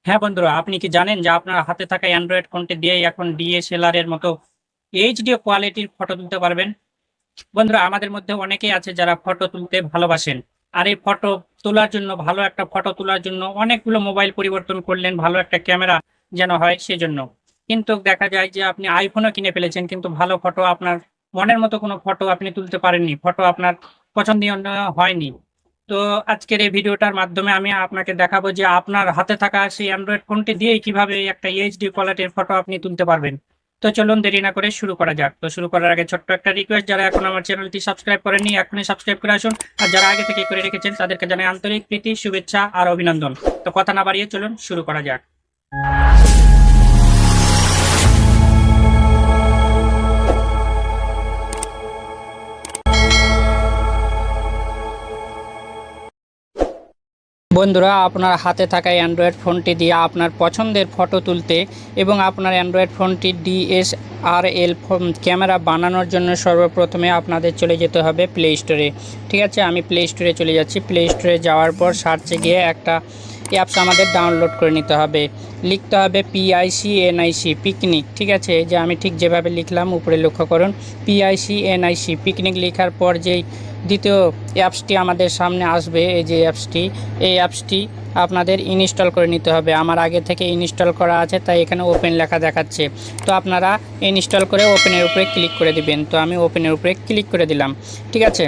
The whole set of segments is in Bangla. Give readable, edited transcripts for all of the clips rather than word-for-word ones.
হ্যাঁ বন্ধুরা, আপনি কি জানেন যে আপনার হাতে থাকা অ্যান্ড্রয়েড ফোনটি দিয়েই এখন ডিএসএলআর এর মতো এইচডি কোয়ালিটির ফটো তুলতে পারবেন? বন্ধুরা, আমাদের মধ্যে অনেকেই আছে যারা ফটো তুলতে ভালোবাসেন। আর এই ফটো তোলার জন্য, ভালো একটা ফটো তোলার জন্য অনেকগুলো মোবাইল পরিবর্তন করলেন, ভালো একটা ক্যামেরা যেন হয় সেজন্য। কিন্তু দেখা যায় যে আপনি আইফোনও কিনে ফেলেছেন, কিন্তু ভালো ফটো, আপনার মনের মতো কোনো ফটো আপনি তুলতে পারেননি, ফটো আপনার পছন্দনীয় হয়নি। তো আজকের এই ভিডিওটার মাধ্যমে আমি আপনাকে দেখাবো যে আপনার হাতে থাকা সেই অ্যান্ড্রয়েড ফোনটি দিয়েই কিভাবে একটা এইচডি কোয়ালিটির ফটো আপনি তুলতে পারবেন। তো চলুন দেরি না করে শুরু করা যাক। তো শুরু করার আগে ছোট্ট একটা রিকোয়েস্ট, যারা এখন আমার চ্যানেলটি সাবস্ক্রাইব করেননি এখনই সাবস্ক্রাইব করে আসুন, আর যারা আগে থেকে করে রেখেছেন তাদেরকে জানাই আন্তরিক প্রীতি, শুভেচ্ছা আর অভিনন্দন। তো কথা না বাড়িয়ে চলুন শুরু করা যাক। বন্ধুরা, আপনার হাতে থাকা অ্যান্ড্রয়েড ফোনটি দিয়ে আপনার পছন্দের ফটো তুলতে এবং আপনার অ্যান্ড্রয়েড ফোনটি ডিএসআরএল ক্যামেরা বানানোর জন্য সর্বপ্রথমে আপনাদের চলে যেতে হবে প্লে স্টোরে। ঠিক আছে, আমি প্লে স্টোরে চলে যাচ্ছি। প্লে স্টোরে যাওয়ার পর সার্চে গিয়ে একটা অ্যাপস আমাদের ডাউনলোড করে নিতে হবে। লিখতে হবে PICNIC পিকনিক। ঠিক আছে, এই যে আমি ঠিক যেভাবে লিখলাম উপরে লক্ষ্য করুন, PICNIC পিকনিক। লেখার পর যেই দ্বিতীয় অ্যাপসটি আমাদের সামনে আসবে, এই যে অ্যাপসটি, এই অ্যাপসটি আপনাদের ইনস্টল করে নিতে হবে। আমার আগে থেকে ইনস্টল করা আছে, তাই এখানে ওপেন লেখা দেখাচ্ছে। তো আপনারা ইনস্টল করে ওপেনের উপরে ক্লিক করে দিবেন। তো আমি ওপেনের উপরে ক্লিক করে দিলাম। ঠিক আছে,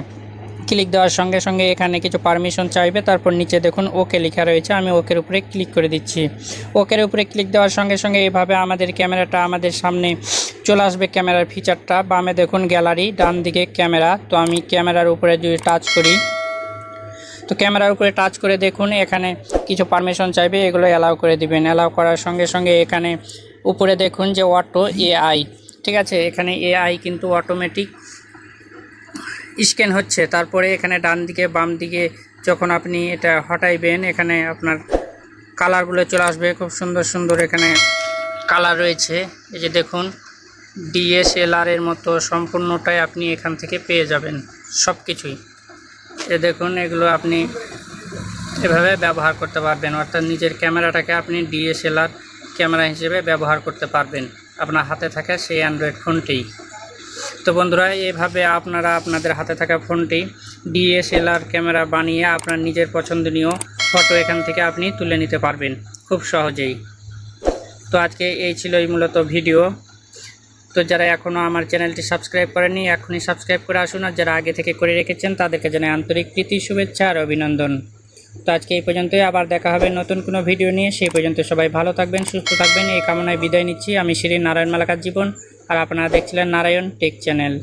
ক্লিক দেওয়ার সঙ্গে সঙ্গে এখানে কিছু পারমিশন চাইবে, তারপর নিচে দেখুন ওকে লেখা রয়েছে, আমি ওকের উপরে ক্লিক করে দিচ্ছি। ওকের উপরে ক্লিক দেওয়ার সঙ্গে সঙ্গে এইভাবে আমাদের ক্যামেরাটা আমাদের সামনে চলে আসবে। ক্যামেরার ফিচারটা বামে দেখুন গ্যালারি, ডান দিকে ক্যামেরা। তো আমি ক্যামেরার উপরে যদি টাচ করি, তো ক্যামেরার উপরে টাচ করে দেখুন এখানে কিছু পারমিশন চাইবে, এগুলো অ্যালাউ করে দিবেন। অ্যালাউ করার সঙ্গে সঙ্গে এখানে উপরে দেখুন যে অটো এআই। ঠিক আছে, এখানে এআই কিন্তু অটোমেটিক স্ক্যান হচ্ছে। তারপরে এখানে ডান দিকে বাম দিকে যখন আপনি এটা হটাইবেন, এখানে আপনার কালারগুলো চলে আসবে। খুব সুন্দর সুন্দর এখানে কালার রয়েছে। এই যে দেখুন, ডিএসএলআর এর মতো সম্পূর্ণটাই আপনি এখান থেকে পেয়ে যাবেন সব কিছুই। এ দেখুন, এগুলো আপনি এভাবে ব্যবহার করতে পারবেন, অর্থাৎ নিজের ক্যামেরাটাকে আপনি ডিএসএলআর ক্যামেরা হিসেবে ব্যবহার করতে পারবেন আপনার হাতে থাকা সেই অ্যান্ড্রয়েড ফোনটি। তো বন্ধুরা, এভাবে আপনারা আপনাদের হাতে থাকা ফোনটি ডিএসএলআর ক্যামেরা বানিয়ে আপনার নিজের পছন্দনীয় ফটো এখান থেকে আপনি তুলে নিতে পারবেন খুব সহজেই। তো আজকে এই ছিল মূলত ভিডিও। তো যারা এখনও আমার চ্যানেলটি সাবস্ক্রাইব করেননি এখনই সাবস্ক্রাইব করে আসুন, আর যারা আগে থেকে করে রেখেছেন তাদেরকে জানাই আন্তরিক প্রীতি, শুভেচ্ছা আর অভিনন্দন। তো আজকে এই পর্যন্তই, আবার দেখা হবে নতুন কোনো ভিডিও নিয়ে। সেই পর্যন্ত সবাই ভালো থাকবেন, সুস্থ থাকবেন, এই কামনায় বিদায় নিচ্ছি। আমি শ্রী নারায়ণ মালাকার জীবন, আর আপনারা দেখছিলেন নারায়ণ টেক চ্যানেল।